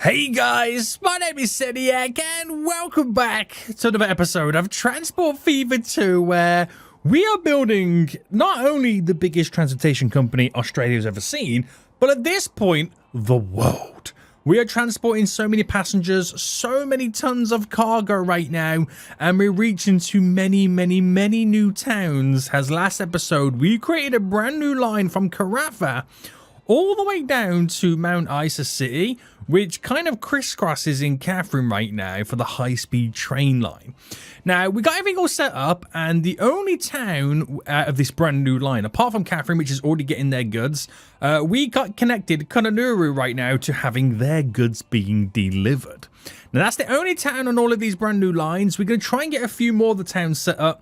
Hey guys, my name is Seniac and welcome back to another episode of Transport Fever 2, where we are building not only the biggest transportation company Australia's ever seen, but at this point, the world. We are transporting so many passengers, so many tons of cargo right now, and we're reaching to many new towns. As last episode, we created a brand new line from Carafa all the way down to Mount Isa City, which kind of crisscrosses in Catherine right now for the high-speed train line. Now, we got everything all set up, and the only town out of this brand new line, apart from Catherine, which is already getting their goods, we got connected Kununurru right now to having their goods being delivered. Now, that's the only town on all of these brand new lines. We're going to try and get a few more of the towns set up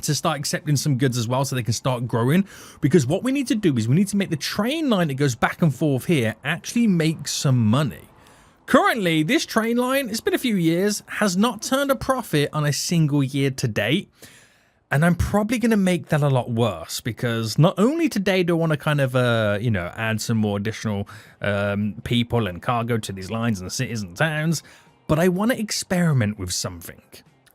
to start accepting some goods as well so they can start growing, because what we need to do is we need to make the train line that goes back and forth here actually make some money. Currently, this train line, it's been a few years, has not turned a profit on a single year to date, and I'm probably going to make that a lot worse, because not only today do I want to kind of add some more additional people and cargo to these lines and cities and towns, but I want to experiment with something.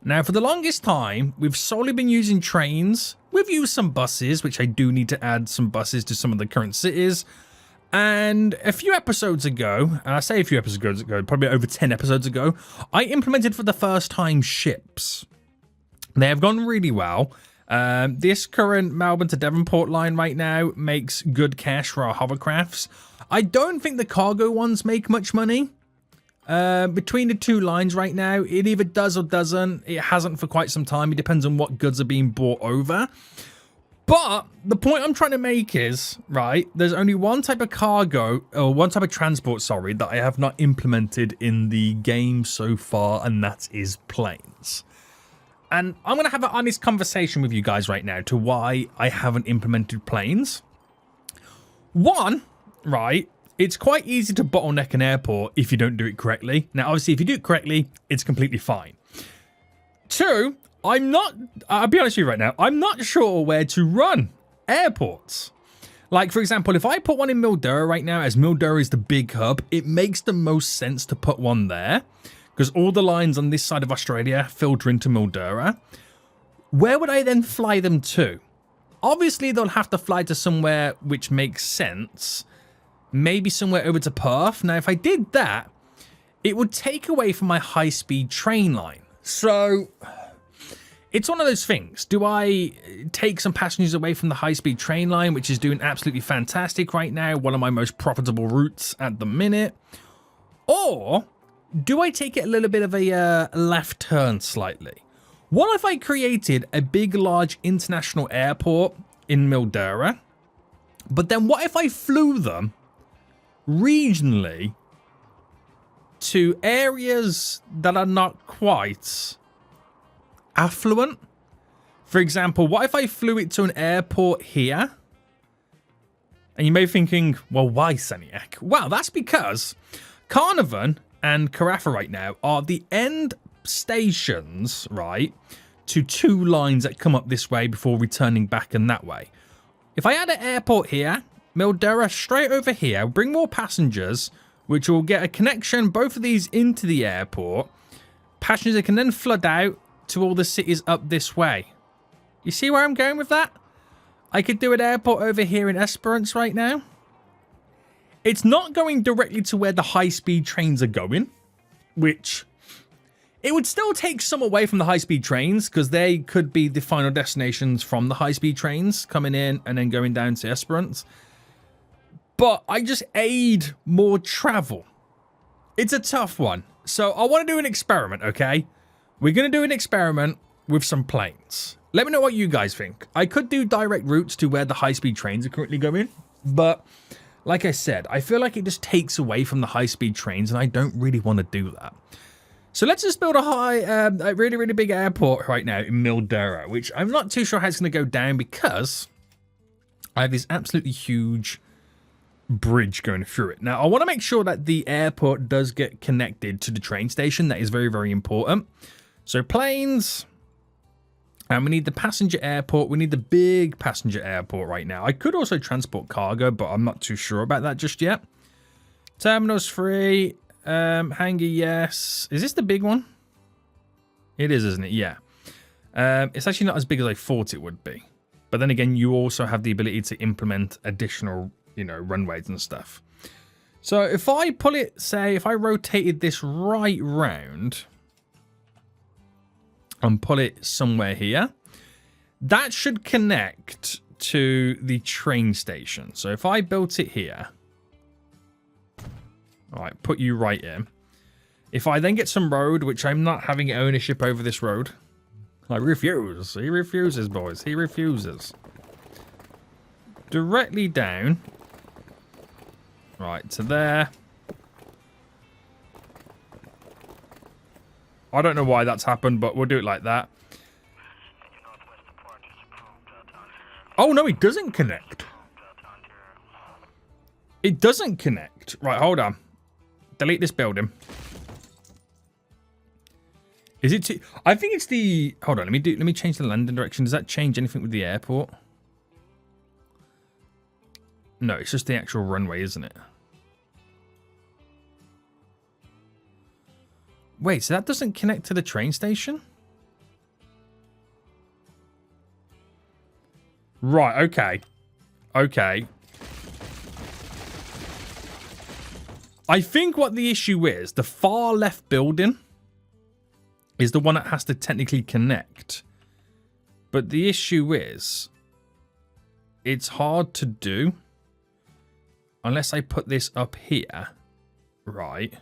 Now, for the longest time, we've solely been using trains. We've used some buses, which I do need to add some buses to some of the current cities. And a few episodes ago, and I say a few episodes ago, probably over 10 episodes ago, I implemented for the first time ships. They have gone really well. This current Melbourne to Devonport line right now makes good cash for our hovercrafts. I don't think the cargo ones make much money. Between the two lines right now, it either does or doesn't. It hasn't for quite some time. It depends on what goods are being brought over. But the point I'm trying to make is, right, there's only one type of cargo, or one type of transport, sorry, that I have not implemented in the game so far, and that is planes. And I'm going to have an honest conversation with you guys right now to why I haven't implemented planes. One, right, it's quite easy to bottleneck an airport if you don't do it correctly. Now, obviously, if you do it correctly, it's completely fine. Two, I'll be honest with you right now, I'm not sure where to run airports. Like, for example, if I put one in Mildura right now, as Mildura is the big hub, it makes the most sense to put one there, because all the lines on this side of Australia filter into Mildura. Where would I then fly them to? Obviously, they'll have to fly to somewhere which makes sense. Maybe somewhere over to Perth. Now, if I did that, it would take away from my high-speed train line. So, it's one of those things. Do I take some passengers away from the high-speed train line, which is doing absolutely fantastic right now, one of my most profitable routes at the minute? Or do I take it a little bit of a left turn slightly? What if I created a big, large international airport in Mildura, but then what if I flew them regionally to areas that are not quite affluent? For example, what if I flew it to an airport here? And you may be thinking, well, why, Seniac? Well, that's because Carnarvon and Carafa right now are the end stations, right, to two lines that come up this way before returning back in that way. If I had an airport here, Mildura straight over here, bring more passengers, which will get a connection, both of these into the airport. Passengers that can then flood out to all the cities up this way. You see where I'm going with that? I could do an airport over here in Esperance right now. It's not going directly to where the high-speed trains are going, which it would still take some away from the high-speed trains, because they could be the final destinations from the high-speed trains coming in and then going down to Esperance. But I just aid more travel. It's a tough one. So I want to do an experiment, okay? We're going to do an experiment with some planes. Let me know what you guys think. I could do direct routes to where the high-speed trains are currently going, but like I said, I feel like it just takes away from the high-speed trains, and I don't really want to do that. So let's just build a really big airport right now in Mildura, which I'm not too sure how it's going to go down, because I have this absolutely huge bridge going through it. Now, I want to make sure that the airport does get connected to the train station. That is very important. So planes, and we need the passenger airport. We need the big passenger airport right now. I could also transport cargo, but I'm not too sure about that just yet. Terminals 3. Hangar, yes. Is this the big one? It is, isn't it? Yeah. It's actually not as big as I thought it would be. But then again, you also have the ability to implement additional, you know, runways and stuff. So if I pull it, say, if I rotated this right round and pull it somewhere here, that should connect to the train station. So if I built it here, all right, put you right in. If I then get some road, which I'm not having ownership over this road, I refuse. He refuses, boys. He refuses. Directly down. Right, to there. I don't know why that's happened, but we'll do it like that. Oh, no, it doesn't connect. It doesn't connect. Right, hold on. Delete this building. Is it? I think it's the. Hold on. Let me change the landing direction. Does that change anything with the airport? No, it's just the actual runway, isn't it? Wait, so that doesn't connect to the train station? Right. Okay. Okay. I think what the issue is, the far left building is the one that has to technically connect. But the issue is, it's hard to do unless I put this up here. Right.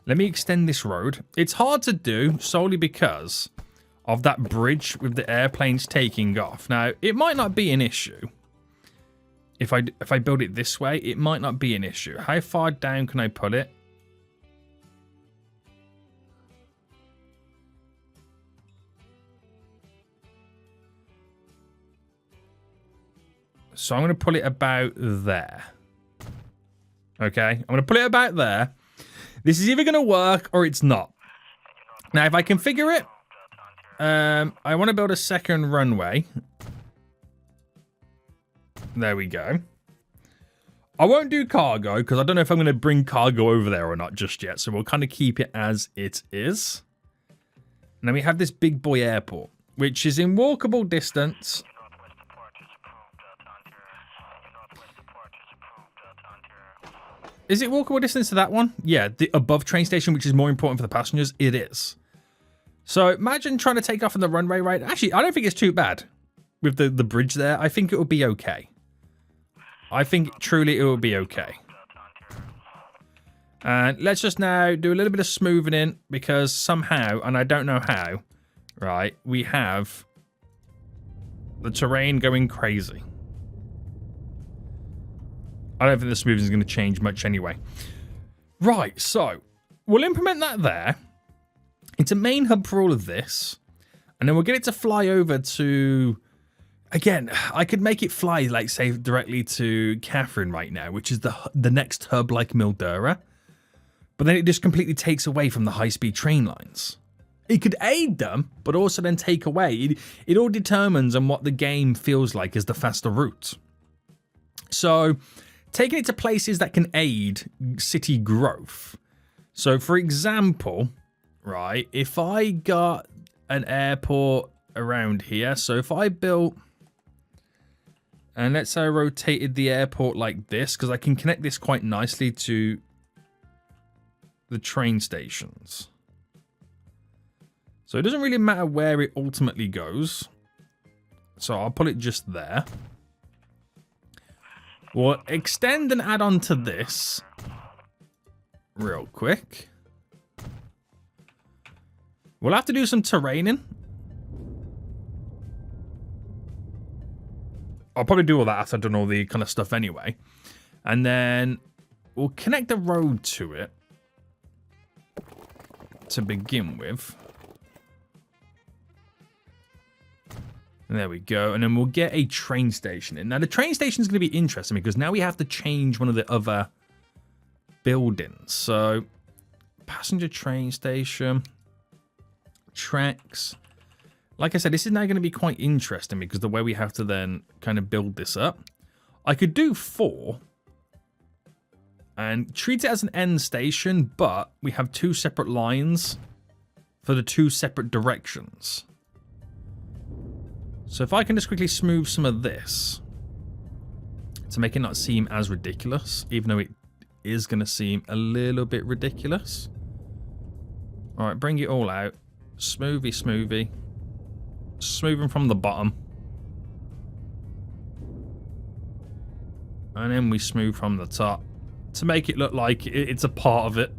Let me extend this road. It's hard to do solely because of that bridge with the airplanes taking off. Now, it might not be an issue. If I build it this way, it might not be an issue. How far down can I put it? So I'm going to pull it about there. Okay, I'm going to pull it about there. This is either going to work or it's not. Now, if I configure it, I want to build a second runway. There we go. I won't do cargo because I don't know if I'm going to bring cargo over there or not just yet. So we'll kind of keep it as it is. And then we have this big boy airport, which is in walkable distance. Is it walkable distance to that one? Yeah, the above train station, which is more important for the passengers. It is. So imagine trying to take off on the runway, right? Actually, I don't think it's too bad with the bridge there. I think it will be okay. I think truly it will be okay. And let's just now do a little bit of smoothing in because somehow, and I don't know how, right, we have the terrain going crazy. I don't think the smoothing is going to change much anyway. Right, so we'll implement that there. It's a main hub for all of this. And then we'll get it to fly over to... Again, I could make it fly, like, say, directly to Catherine right now, which is the next hub like Mildura. But then it just completely takes away from the high-speed train lines. It could aid them, but also then take away. It all determines on what the game feels like is the faster route. So... taking it to places that can aid city growth. So, for example, right, if I got an airport around here, so if I built, and let's say I rotated the airport like this, because I can connect this quite nicely to the train stations. So, it doesn't really matter where it ultimately goes. So, I'll put it just there. We'll extend and add on to this real quick. We'll have to do some terraining. I'll probably do all that after I've done all the kind of stuff anyway. And then we'll connect the road to it to begin with. And there we go. And then we'll get a train station in. Now, the train station is going to be interesting because now we have to change one of the other buildings. So, passenger train station, tracks. Like I said, this is now going to be quite interesting because the way we have to then kind of build this up. I could do 4. and treat it as an end station, but we have 2 separate lines for the 2 separate directions. So if I can just quickly smooth some of this to make it not seem as ridiculous, even though it is going to seem a little bit ridiculous. All right, bring it all out. Smoothie, smoothie. Smoothing from the bottom. And then we smooth from the top to make it look like it's a part of it.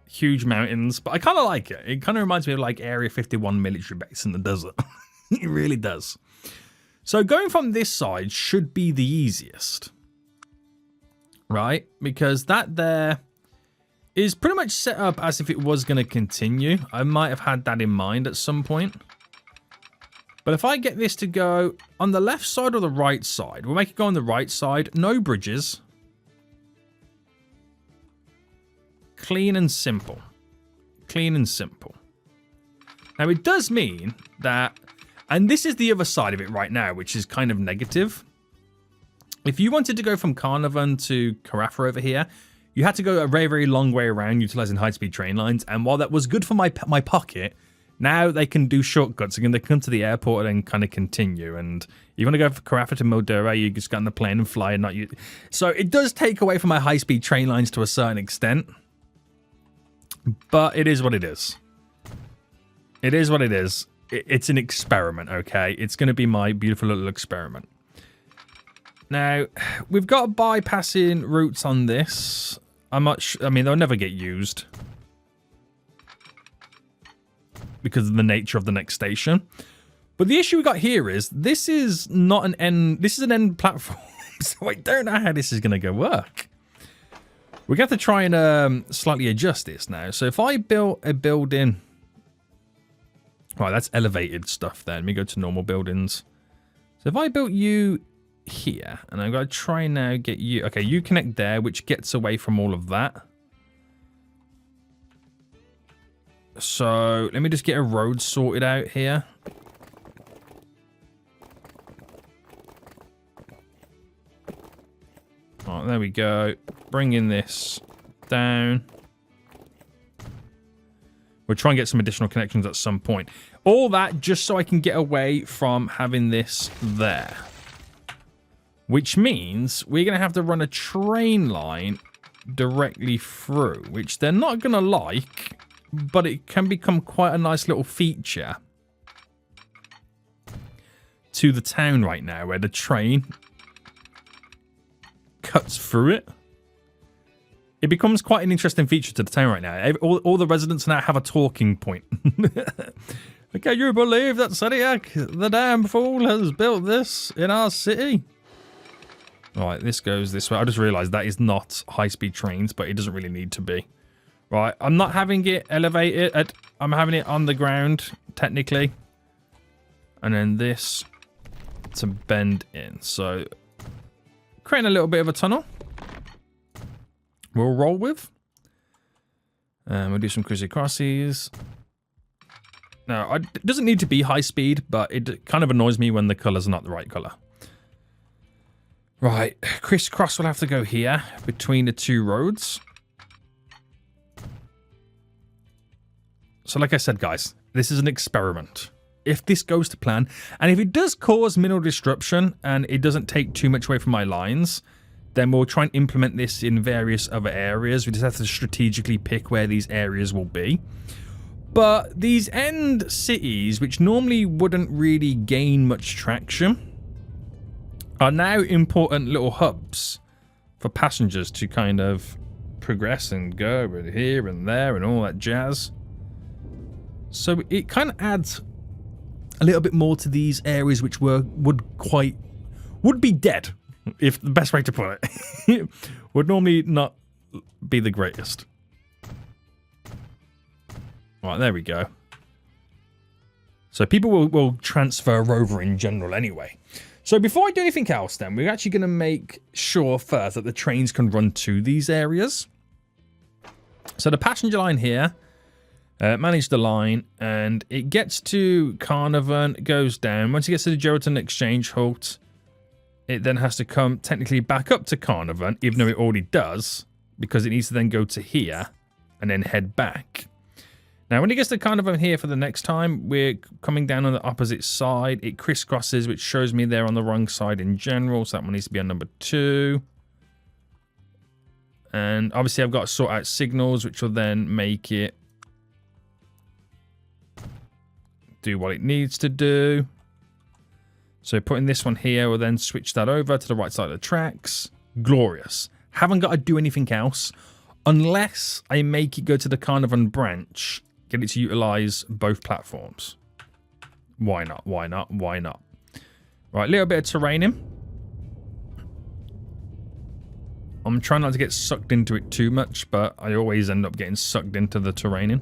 Huge mountains, but I kind of like it. It kind of reminds me of like Area 51 military base in the desert. It really does. So going from this side should be the easiest, right? Because that there is pretty much set up as if it was going to continue. I might have had that in mind at some point. But if I get this to go on the left side or the right side, we'll make it go on the right side. No bridges. Clean and simple. Clean and simple. Now, it does mean that, and this is the other side of it right now, which is kind of negative. If you wanted to go from Carnarvon to Carafa over here, you had to go a very, very long way around utilizing high-speed train lines. And while that was good for my pocket, now they can do shortcuts. Again, they come to the airport and then kind of continue. And you want to go from Carafa to Mildura, you just get on the plane and fly and not use. So it does take away from my high-speed train lines to a certain extent. But it is what it is. It is what it is. It's an experiment, okay? It's going to be my beautiful little experiment. Now, we've got bypassing routes on this. I mean, they'll never get used because of the nature of the next station. But the issue we got here is this is not an end. This is an end platform. So I don't know how this is going to go work. We're going to have to try and slightly adjust this now. So if I built a building... Right, that's elevated stuff there. Let me go to normal buildings. So if I built you here, and I'm going to try now get you... Okay, you connect there, which gets away from all of that. So let me just get a road sorted out here. Right, there we go. Bringing this down. We'll try and get some additional connections at some point. All that just so I can get away from having this there. Which means we're going to have to run a train line directly through, which they're not going to like, but it can become quite a nice little feature to the town right now, where the train cuts through it. It becomes quite an interesting feature to the town right now. All the residents now have a talking point. Can you believe that Sediak, the damn fool, has built this in our city? Right, this goes this way. I just realised that is not high-speed trains, but it doesn't really need to be. Right, I'm not having it elevated. I'm having it on the ground, technically. And then this to bend in. So, creating a little bit of a tunnel. We'll roll with. We'll do some crissy-crossies. Now, it doesn't need to be high speed, but it kind of annoys me when the colours are not the right colour. Right, crisscross will have to go here between the 2 roads. So like I said, guys, this is an experiment. If this goes to plan, and if it does cause mineral disruption and it doesn't take too much away from my lines, then we'll try and implement this in various other areas. We just have to strategically pick where these areas will be. But these end cities, which normally wouldn't really gain much traction, are now important little hubs for passengers to kind of progress and go here and there and all that jazz. So it kind of adds a little bit more to these areas which would be dead, if the best way to put it. Would normally not be the greatest. Right, there we go. So people will transfer over in general anyway. So before I do anything else then, we're actually going to make sure first that the trains can run to these areas. So the passenger line here, manage the line, and it gets to Carnarvon, goes down. Once it gets to the Geraldton Exchange halt, it then has to come technically back up to Carnarvon, even though it already does, because it needs to then go to here and then head back. Now, when it gets to Carnarvon here for the next time, we're coming down on the opposite side. It crisscrosses, which shows me they're on the wrong side in general, so that one needs to be on number 2. And obviously, I've got to sort out signals, which will then make it do what it needs to do. So putting this one here will then switch that over to the right side of the tracks. Glorious. Haven't got to do anything else unless I make it go to the Carnarvon branch, get it to utilize both platforms. Why not? Why not? Why not? Right, a little bit of terrain. I'm trying not to get sucked into it too much, but I always end up getting sucked into the terrain.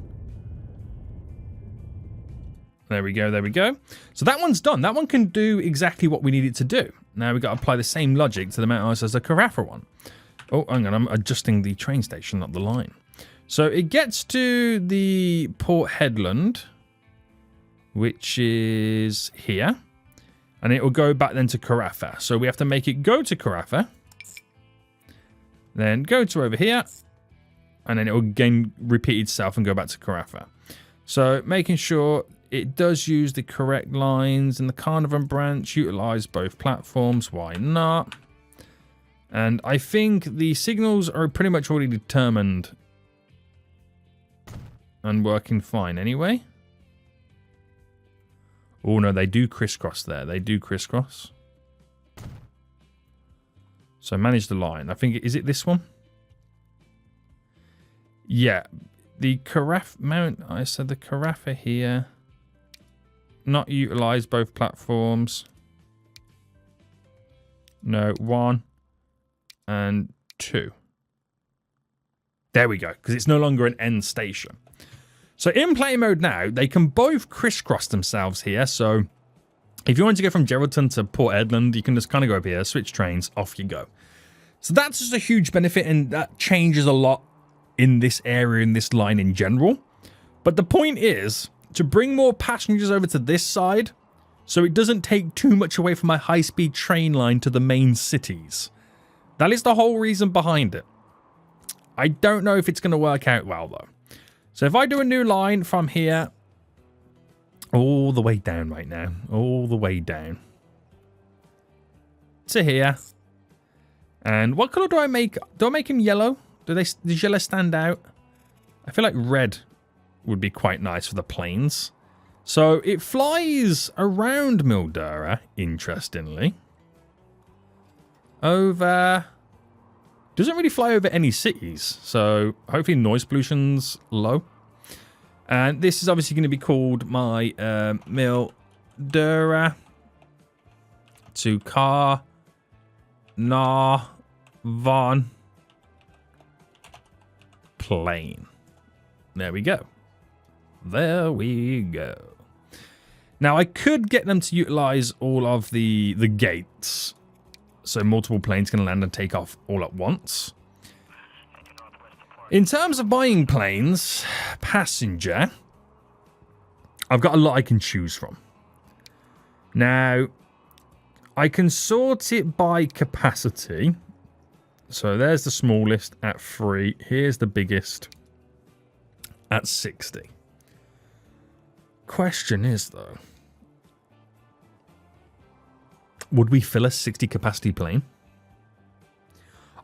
There we go, there we go. So that one's done. That one can do exactly what we need it to do. Now we've got to apply the same logic to the Mount Ice as the Carafa one. Oh, hang on, I'm adjusting the train station, not the line. So it gets to the Port Headland, which is here. And it will go back then to Carafa. So we have to make it go to Carafa. Then go to over here. And then it will again repeat itself and go back to Carafa. So making sure it does use the correct lines in the Carnarvon branch, utilize both platforms, why not? And I think the signals are pretty much already determined and working fine anyway. Oh no, they do crisscross there. They do crisscross. So manage the line. I think, is it this one? Yeah. The Carafa Mount, I said the Carafa here. Not utilize both platforms. No, 1 and 2. There we go, because it's no longer an end station. So in play mode now, they can both crisscross themselves here. So if you want to go from Geraldton to Port Edland, you can just kind of go over here, switch trains, off you go. So that's just a huge benefit, and that changes a lot in this area, in this line in general. But the point is to bring more passengers over to this side so it doesn't take too much away from my high-speed train line to the main cities. That is the whole reason behind it. I don't know if it's going to work out well, though. So if I do a new line from here all the way down right now, all the way down to here. And what color do I make? Do I make him yellow? Does yellow stand out? I feel like red would be quite nice for the planes. So it flies around Mildura, interestingly. Over... Doesn't really fly over any cities, so hopefully noise pollution's low. And this is obviously going to be called my Mildura to Carnarvon plane. There we go. There we go. Now, I could get them to utilize all of the gates, so multiple planes can land and take off all at once. In terms of buying planes, passenger, I've got a lot I can choose from. Now, I can sort it by capacity. So there's the smallest at 3. Here's the biggest at 60. Question is, though, would we fill a 60 capacity plane?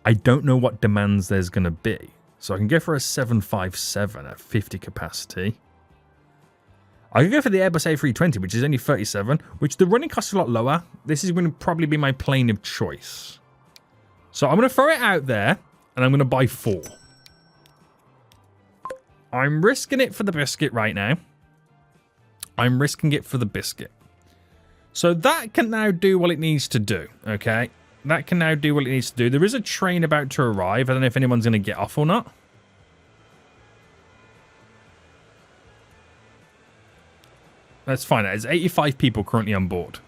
I don't know what demands there's going to be. So I can go for a 757 at 50 capacity. I can go for the Airbus A320, which is only 37, which the running cost is a lot lower. This is going to probably be my plane of choice. So I'm going to throw it out there, and I'm going to buy 4. I'm risking it for the biscuit right now. I'm risking it for the biscuit. So that can now do what it needs to do, okay? That can now do what it needs to do. There is a train about to arrive. I don't know if anyone's going to get off or not. Let's find out. There's 85 people currently on board.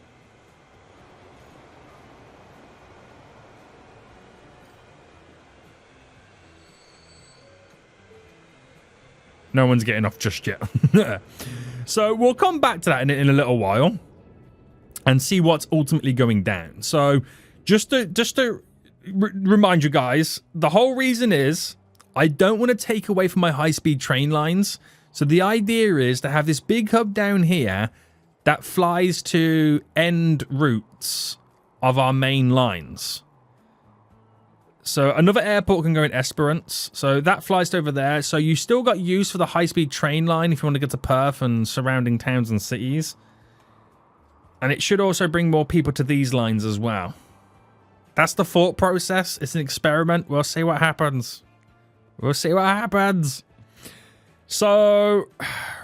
No one's getting off just yet. So we'll come back to that in a little while and see what's ultimately going down. So Just to remind you guys, the whole reason is I don't want to take away from my high-speed train lines. So the idea is to have this big hub down here that flies to end routes of our main lines. So another airport can go in Esperance. So that flies over there. So you still got use for the high-speed train line if you want to get to Perth and surrounding towns and cities. And it should also bring more people to these lines as well. That's the thought process. It's an experiment. We'll see what happens. We'll see what happens. So,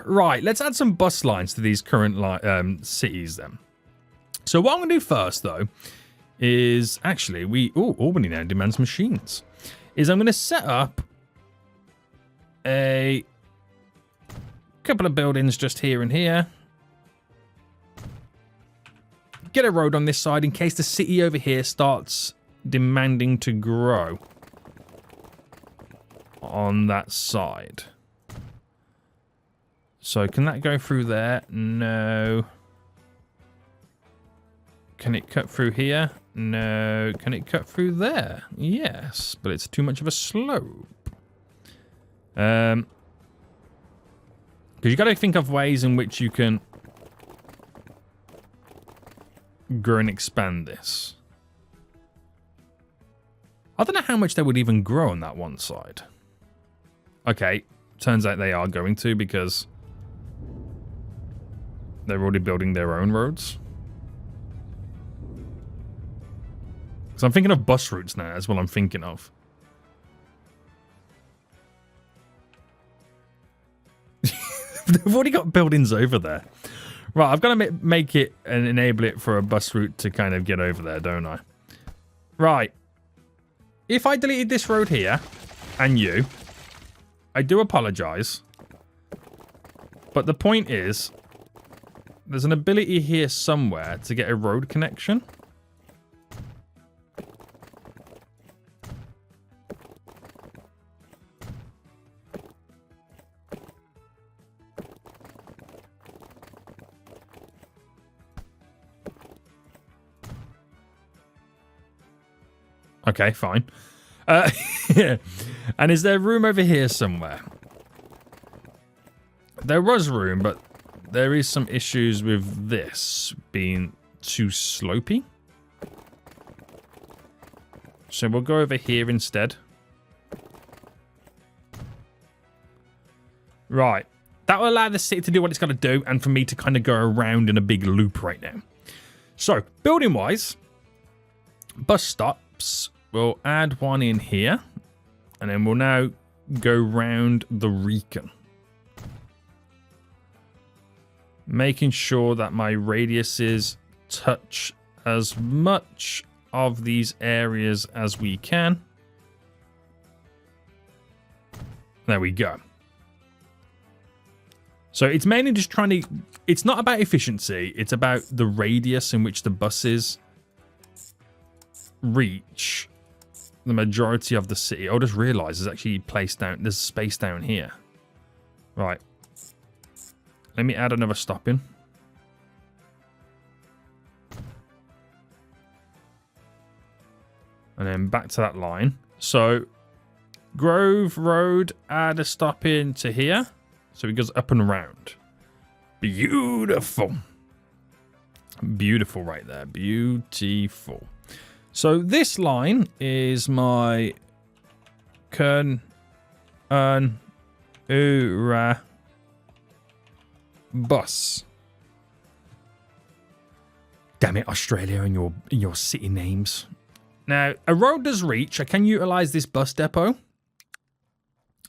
right. Let's add some bus lines to these current cities then. So what I'm going to do first, though, is actually Albany now demands machines. Is I'm going to set up a couple of buildings just here and here. Get a road on this side in case the city over here starts demanding to grow on that side. So can that go through there? No. Can it cut through here? No. Can it cut through there? Yes, but it's too much of a slope. Because you got to think of ways in which you can grow and expand this. I don't know how much they would even grow on that one side. Okay, turns out they are going to because they're already building their own roads. So I'm thinking of bus routes now. That's what I'm thinking of. They've already got buildings over there. Right, I've got to make it and enable it for a bus route to kind of get over there, don't I? Right. If I deleted this road here, and you, I do apologize. But the point is, there's an ability here somewhere to get a road connection. Okay, fine. Yeah. And is there room over here somewhere? There was room, but there is some issues with this being too slopey. So we'll go over here instead. Right. That will allow the city to do what it's got to do and for me to kind of go around in a big loop right now. So, building-wise, bus stops. We'll add one in here. And then we'll now go round the Recon. Making sure that my radiuses touch as much of these areas as we can. There we go. So it's mainly just trying to... It's not about efficiency. It's about the radius in which the buses reach the majority of the city. I just realised there's actually there's space down here. Right. Let me add another stop in. And then back to that line. So, Grove Road, add a stop in to here. So it goes up and around. Beautiful. Beautiful right there. Beautiful. So this line is my Ura bus. Damn it, Australia and your city names. Now, a road does reach. I can utilize this bus depot.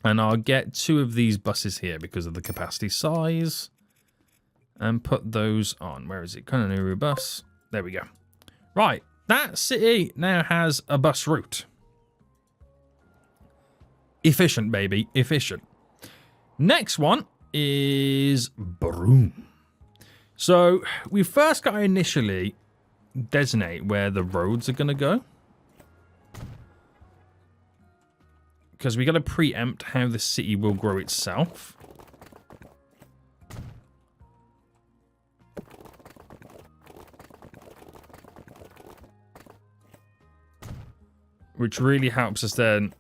And I'll get 2 of these buses here because of the capacity size. And put those on. Where is it? Kununurru bus. There we go. Right. That city now has a bus route. Efficient, baby. Efficient. Next one is Broome. So we first got to initially designate where the roads are going to go. Because we got to preempt how the city will grow itself. which really helps us then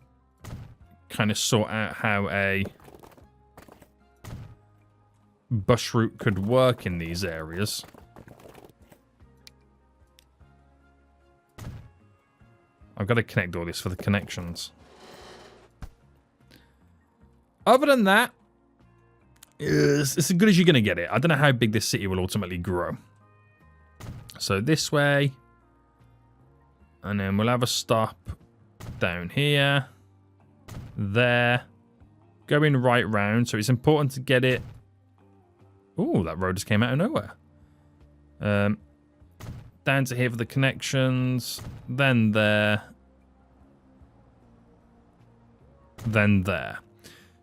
kind of sort out how a bus route could work in these areas. I've got to connect all this for the connections. Other than that, it's as good as you're going to get it. I don't know how big this city will ultimately grow. So this way. And then we'll have a stop down here. There. Going right round. So it's important to get it. Ooh, that road just came out of nowhere. Down to here for the connections. Then there. Then there.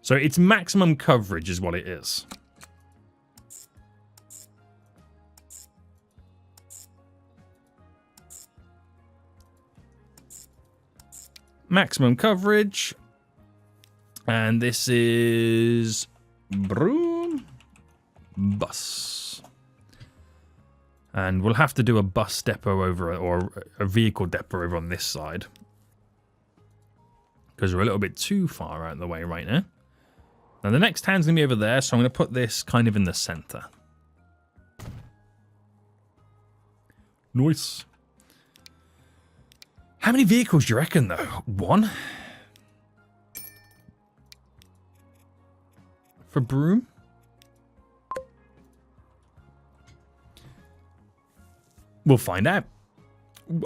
So it's maximum coverage is what it is. Maximum coverage. And this is Broom Bus. And we'll have to do a bus depot over, or a vehicle depot over on this side. Because we're a little bit too far out of the way right now. Now the next town's going to be over there, so I'm going to put this kind of in the center. Nice. How many vehicles do you reckon, though? One? For Broom? We'll find out.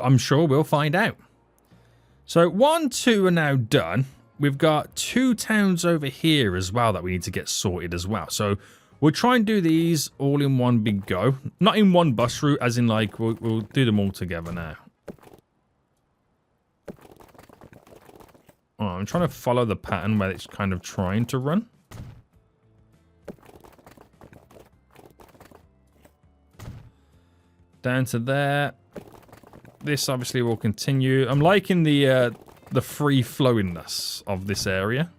I'm sure we'll find out. So 1, 2 are now done. We've got 2 towns over here as well that we need to get sorted as well. So we'll try and do these all in one big go. Not in one bus route, as in like we'll do them all together now. Oh, I'm trying to follow the pattern where it's kind of trying to run. Down to there. This obviously will continue. I'm liking the free flowingness of this area.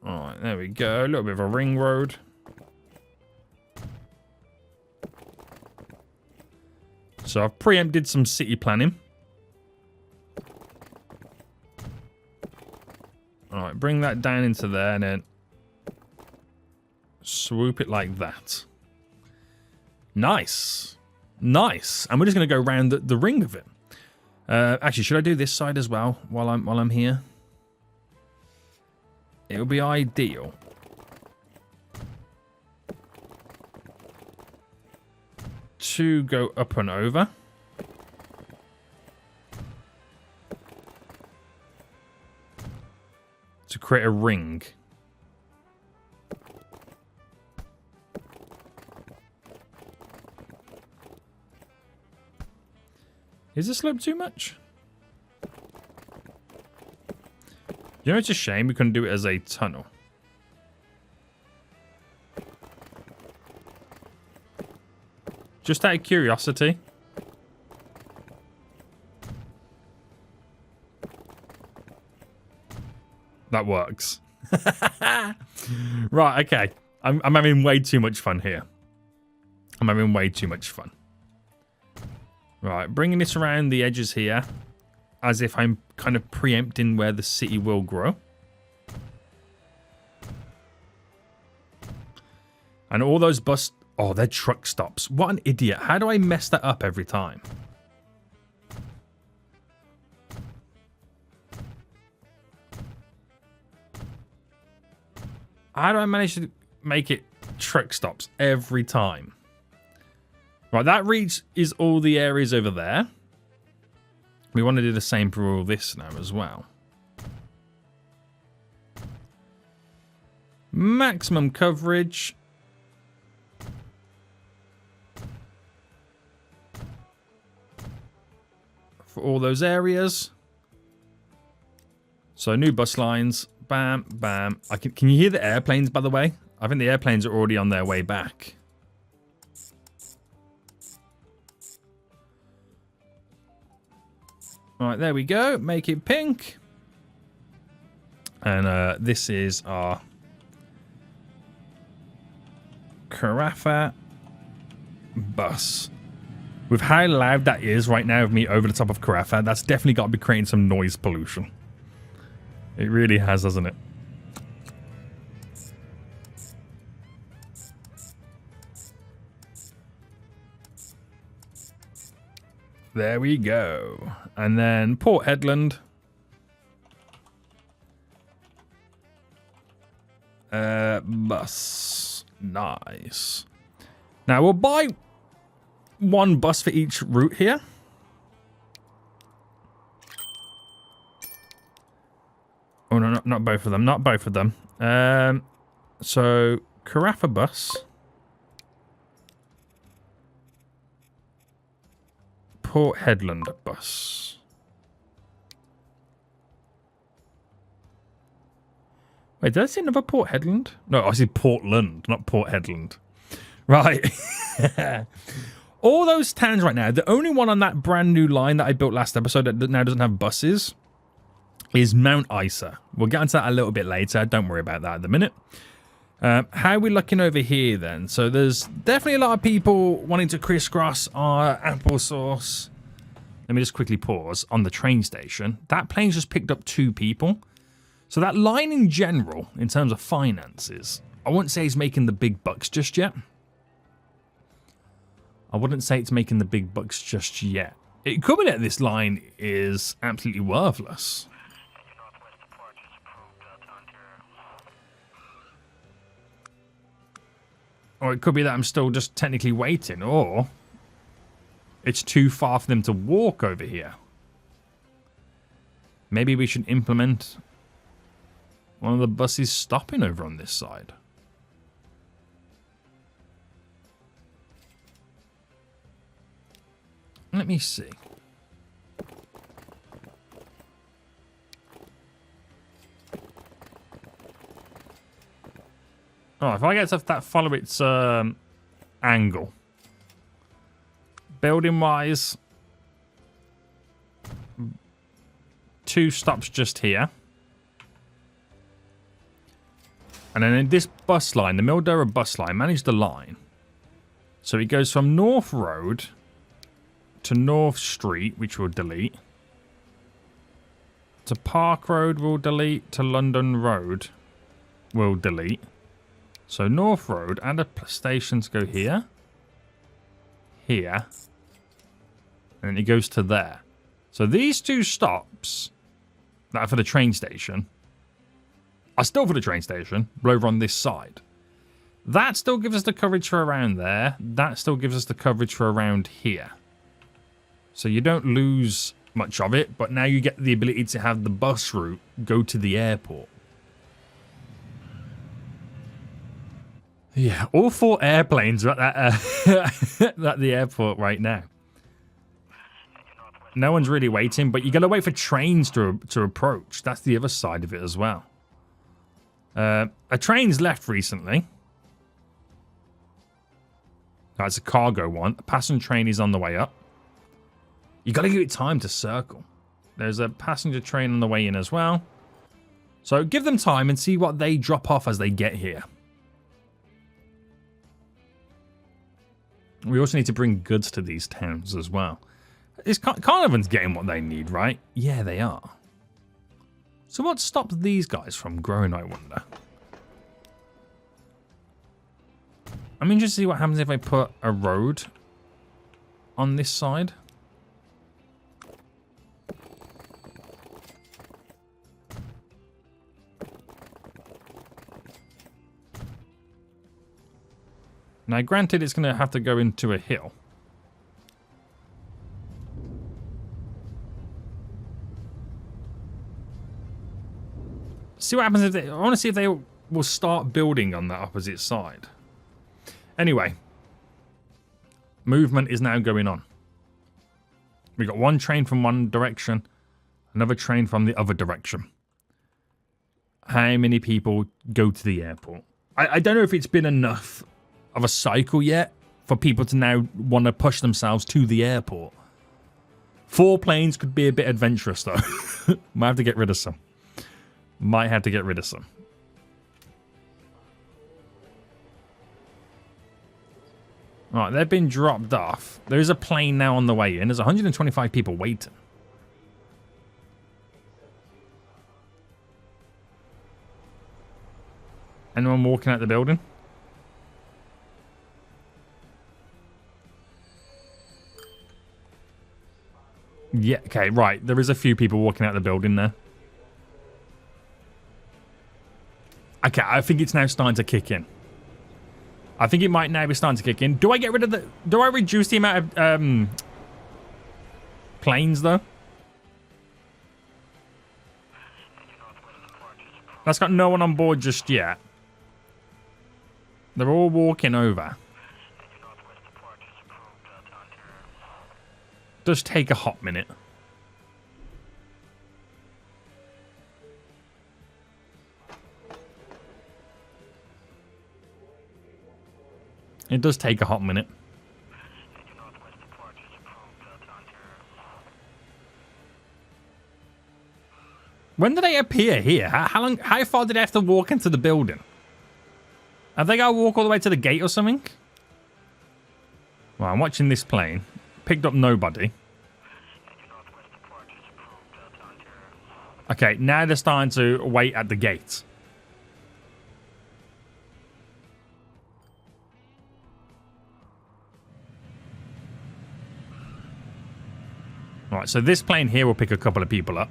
Alright, there we go. A little bit of a ring road. So I've preempted some city planning. Alright, bring that down into there and then swoop it like that. Nice. Nice. And we're just going to go around the ring of it. Actually, should I do this side as well while I'm here? It would be ideal. To go up and over. To create a ring. Is the slope too much? You know, it's a shame we couldn't do it as a tunnel. Just out of curiosity. That works. Right, okay. I'm having way too much fun here. I'm having way too much fun. Right, bringing this around the edges here. As if I'm kind of preempting where the city will grow. And all those bus... Oh, they're truck stops. What an idiot. How do I mess that up every time? How do I manage to make it truck stops every time? Right, that reach is all the areas over there. We want to do the same for all this now as well. Maximum coverage. For all those areas. So new bus lines. Bam, bam. Can you hear the airplanes, by the way? I think the airplanes are already on their way back. Alright, there we go. Make it pink. And this is our Carafa bus. With how loud that is right now of me over the top of Carafa, that's definitely got to be creating some noise pollution. It really has, hasn't it? There we go. And then Port Hedland. Bus. Nice. Now we'll buy one bus for each route here. Oh no, not both of them. Not both of them. So Carafa bus. Port Hedland bus. Wait, did I see another Port Hedland? No, I see Portland, not Port Hedland. Right. All those towns right now, the only one on that brand new line that I built last episode that now doesn't have buses is Mount Isa. We'll get into that a little bit later. Don't worry about that at the minute. How are we looking over here then? So there's definitely a lot of people wanting to crisscross our applesauce. Let me just quickly pause on the train station. That plane's just picked up 2 people. So that line in general, in terms of finances, I wouldn't say it's making the big bucks just yet. I wouldn't say it's making the big bucks just yet. It could be that this line is absolutely worthless. Or it could be that I'm still just technically waiting, or it's too far for them to walk over here. Maybe we should implement one of the buses stopping over on this side. Let me see. Oh, if I get to that follow its angle. Building wise, 2 stops just here. And then in this bus line, the Mildura bus line, manage the line. So it goes from North Road to North Street, which we'll delete. To Park Road, we'll delete. To London Road, we'll delete. So North Road and the stations go here. Here. And it goes to there. So these 2 stops that are for the train station are still for the train station, but over on this side. That still gives us the coverage for around there. That still gives us the coverage for around here. So you don't lose much of it, but now you get the ability to have the bus route go to the airport. Yeah, all 4 airplanes are at that, at the airport right now. No one's really waiting, but you got to wait for trains to approach. That's the other side of it as well. A train's left recently. That's a cargo one. A passenger train is on the way up. You got to give it time to circle. There's a passenger train on the way in as well. So give them time and see what they drop off as they get here. We also need to bring goods to these towns as well. Carnarvon's getting what they need, right? Yeah, they are. So what stops these guys from growing, I wonder? I'm interested to see what happens if I put a road on this side. Now, granted, it's going to have to go into a hill. See what happens if they... I want to see if they will start building on that opposite side. Anyway. Movement is now going on. We've got one train from one direction. Another train from the other direction. How many people go to the airport? I don't know if it's been enough of a cycle yet for people to now want to push themselves to the airport. 4 planes could be a bit adventurous though. Might have to get rid of some. Might have to get rid of some. Right, they've been dropped off. There is a plane now on the way in. There's 125 people waiting. Anyone walking out the building? Yeah, okay, right. There is a few people walking out the building there. Okay, I think it's now starting to kick in. I think it might now be starting to kick in. Do I get rid of the... Do I reduce the amount of planes, though? That's got no one on board just yet. They're all walking over. Does take a hot minute. It does take a hot minute. When did they appear here? How far did they have to walk into the building? Have they got to walk all the way to the gate or something? Well, I'm watching this plane. Picked up nobody. Okay, now they're starting to wait at the gate. Alright, so this plane here will pick a couple of people up.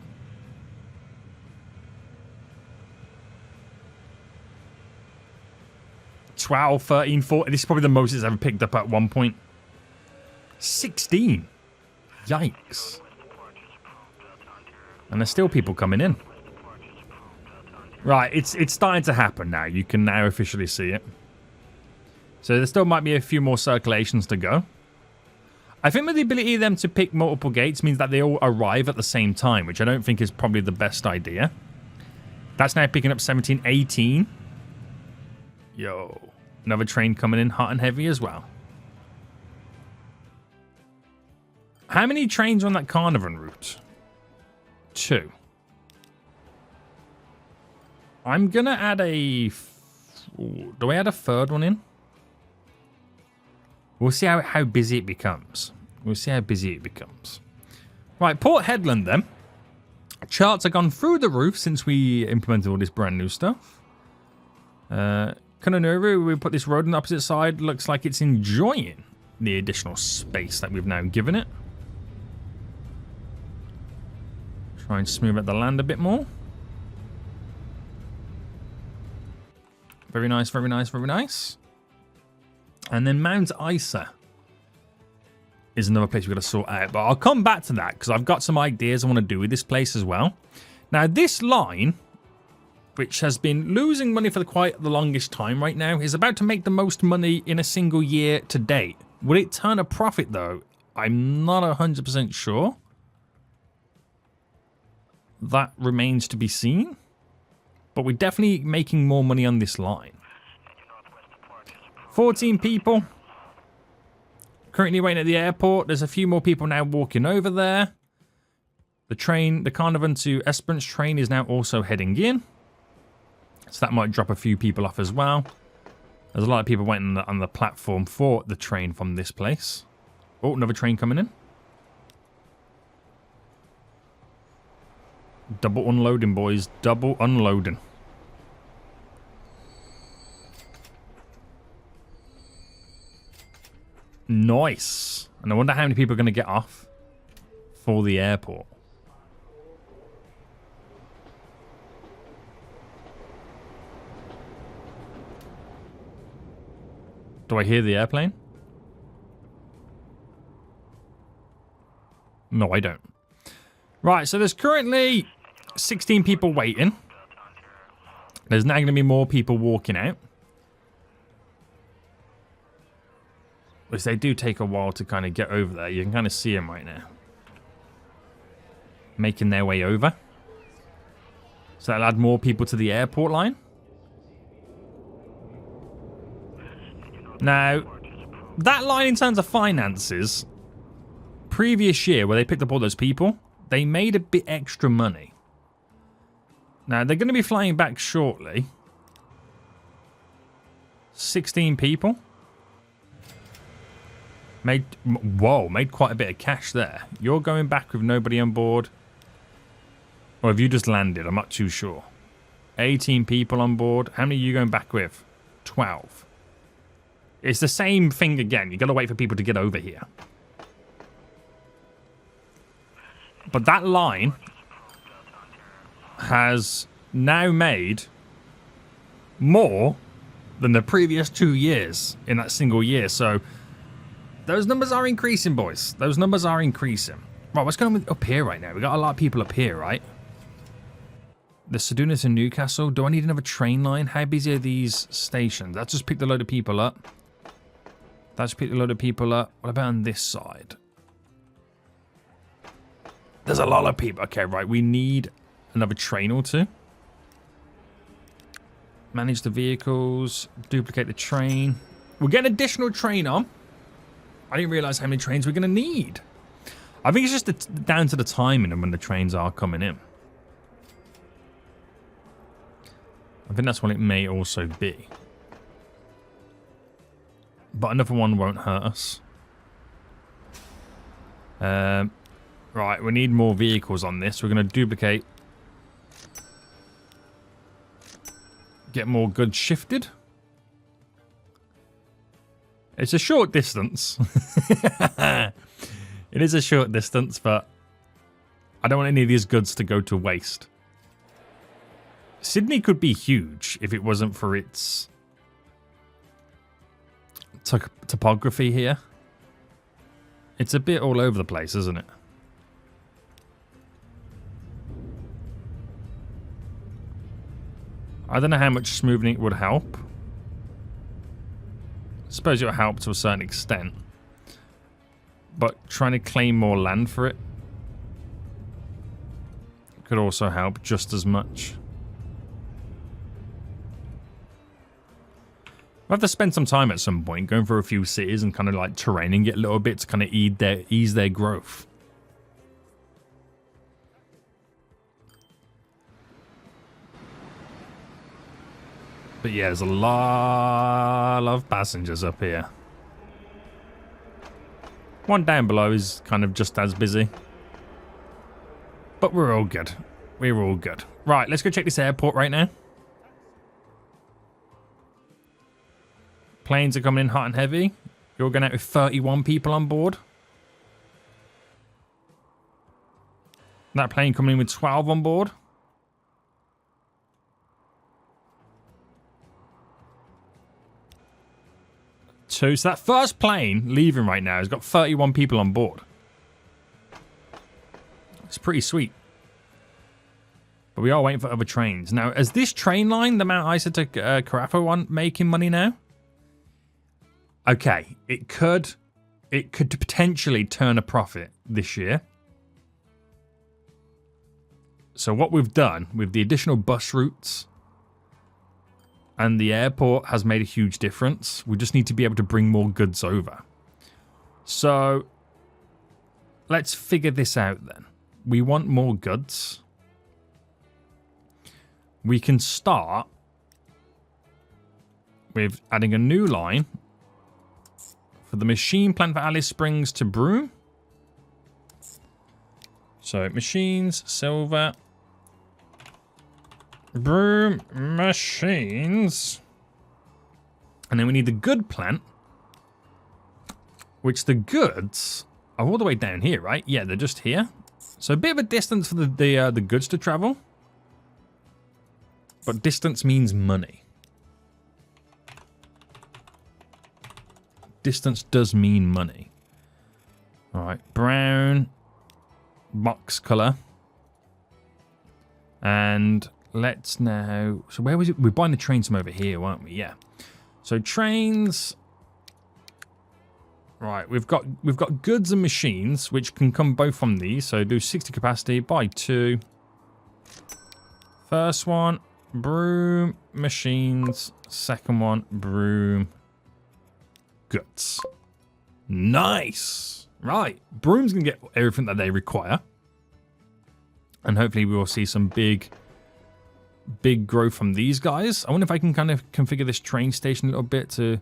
12, 13, 14. This is probably the most it's ever picked up at one point. 16. Yikes. And there's still people coming in. Right, it's starting to happen now. You can now officially see it. So there still might be a few more circulations to go. I think with the ability of them to pick multiple gates means that they all arrive at the same time, which I don't think is probably the best idea. That's now picking up 17, 18. Yo. Another train coming in hot and heavy as well. How many trains are on that Carnarvon route? 2. I'm going to add a... Do I add a third one in? We'll see how busy it becomes. We'll see how busy it becomes. Right, Port Headland then. Charts have gone through the roof since we implemented all this brand new stuff. Kununuru, we put this road on the opposite side. Looks like it's enjoying the additional space that we've now given it. Try and smooth out the land a bit more. Very nice, very nice, very nice. And then Mount Isa is another place we've got to sort out. But I'll come back to that because I've got some ideas I want to do with this place as well. Now, this line, which has been losing money for quite the longest time right now, is about to make the most money in a single year to date. Will it turn a profit, though? I'm not 100% sure. That remains to be seen. But we're definitely making more money on this line. 14 people. Currently waiting at the airport. There's a few more people now walking over there. The train, the Carnarvon to Esperance train is now also heading in. So that might drop a few people off as well. There's a lot of people waiting on the platform for the train from this place. Oh, another train coming in. Double unloading, boys. Double unloading. Nice. And I wonder how many people are going to get off for the airport. Do I hear the airplane? No, I don't. Right, so there's currently 16 people waiting. There's now going to be more people walking out. Which they do take a while to kind of get over there. You can kind of see them right now. Making their way over. So that'll add more people to the airport line. Now, that line in terms of finances, previous year where they picked up all those people, they made a bit extra money. Now, they're going to be flying back shortly. 16 people. Made quite a bit of cash there. You're going back with nobody on board. Or have you just landed? I'm not too sure. 18 people on board. How many are you going back with? 12. It's the same thing again. You got to wait for people to get over here. But that line has now made more than the previous 2 years in that single year. So those numbers are increasing, boys. Those numbers are increasing. Right, what's going on up here right now? We got a lot of people up here, right? The Seduna to Newcastle. Do I need another train line? How busy are these stations? That just picked a load of people up. That's picked a load of people up. What about on this side? There's a lot of people. Okay, right. We need another train or two. Manage the vehicles. Duplicate the train. We'll get an additional train on. I didn't realize how many trains we're going to need. I think it's just down to the timing and when the trains are coming in. I think that's what it may also be. But another one won't hurt us. Right, we need more vehicles on this. We're going to duplicate. Get more goods shifted. It's a short distance. It is a short distance, but I don't want any of these goods to go to waste. Sydney could be huge if it wasn't for its topography here. It's a bit all over the place, isn't it? I don't know how much smoothing it would help. I suppose it would help to a certain extent. But trying to claim more land for it could also help just as much. We'll have to spend some time at some point going through a few cities and kind of like terraining it a little bit to kind of ease their growth. But yeah, there's a lot of passengers up here. One down below is kind of just as busy. But we're all good. We're all good. Right, let's go check this airport right now. Planes are coming in hot and heavy. You're going out with 31 people on board. That plane coming in with 12 on board. So that first plane leaving right now has got 31 people on board. It's pretty sweet. But we are waiting for other trains. Now, is this train line, the Mount Isa to Carafa one, making money now? Okay, it could potentially turn a profit this year. So what we've done with the additional bus routes and the airport has made a huge difference. We just need to be able to bring more goods over. So let's figure this out then. We want more goods. We can start with adding a new line for the machine plant for Alice Springs to Broome. So machines, silver, Broome machines. And then we need the good plant, which the goods are all the way down here, right? Yeah, they're just here. So a bit of a distance for the goods to travel. But distance means money. Distance does mean money. All right, brown, box color. And let's now... So where was it? We're buying the trains from over here, weren't we? Yeah. So trains... Right, we've got goods and machines, which can come both from these. So do 60 capacity, buy 2. First one, Broome machines. Second one, Broome goods. Nice. Right, Broome's going to get everything that they require. And hopefully we will see some big growth from these guys. I wonder if I can kind of configure this train station a little bit to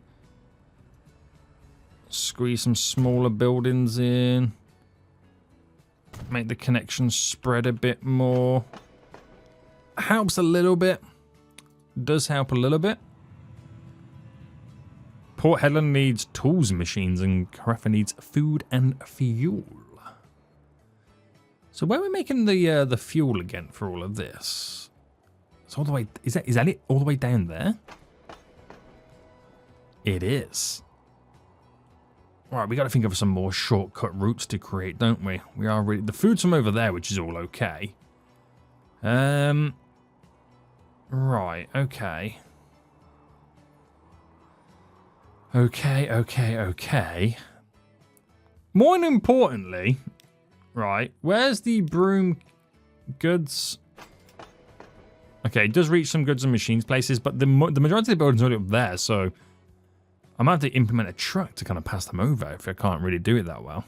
Squeeze some smaller buildings in. Make the connections spread a bit more. Helps a little bit. Does help a little bit. Port Hedland needs tools and machines, and Carafa needs food and fuel. So where are we making the fuel again for all of this? It's all the way. Is that it? All the way down there? It is. Right, we got to think of some more shortcut routes to create, don't we? We are really... The food's from over there, which is all okay. Right, okay. Okay. More importantly, right, where's the broom goods? Okay, it does reach some goods and machines places, but the majority of the buildings are already up there, so... I might have to implement a truck to kind of pass them over if I can't really do it that well.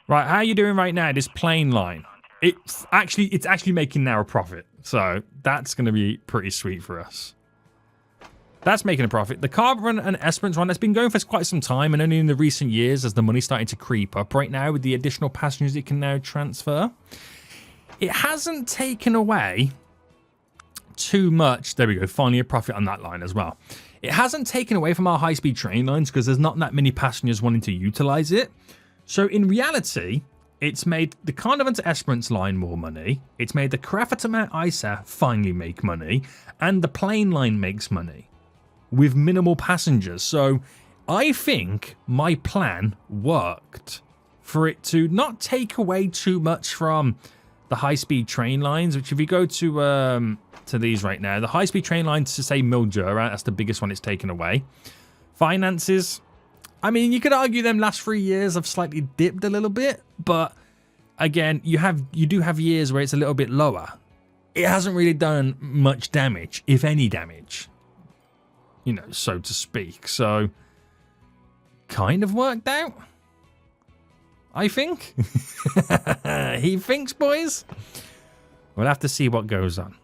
Right, how are you doing right now? This plane line. It's actually making now a profit. So that's going to be pretty sweet for us. That's making a profit. The Carb Run and Esperance Run has been going for quite some time, and only in the recent years as the money's starting to creep up right now with the additional passengers it can now transfer. It hasn't taken away too much. There we go. Finally a profit on that line as well. It hasn't taken away from our high-speed train lines because there's not that many passengers wanting to utilize it. So in reality, it's made the Carnival to Esperance line more money. It's made the Carafa to Mount Isa finally make money. And the plane line makes money with minimal passengers. So I think my plan worked for it to not take away too much from the high-speed train lines, which if you go to these right now, the high-speed train lines to say Mildura, that's the biggest one it's taken away. Finances, I mean, you could argue them last 3 years have slightly dipped a little bit, but again, you do have years where it's a little bit lower. It hasn't really done much damage, if any damage, you know, so to speak. So, kind of worked out, I think. He thinks, boys. We'll have to see what goes on.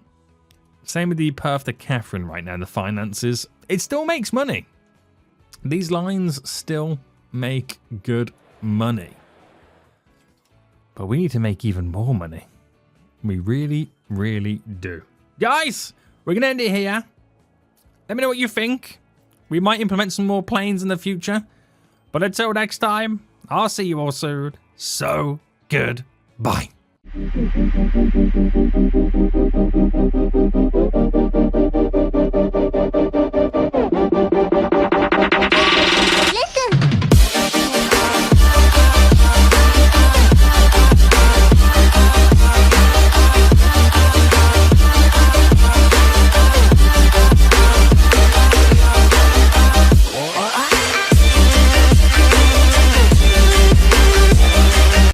Same with the Perth to Catherine right now, the finances. It still makes money. These lines still make good money. But we need to make even more money. We really, really do. Guys, we're going to end it here. Let me know what you think. We might implement some more planes in the future. But until next time, I'll see you all soon. So, goodbye.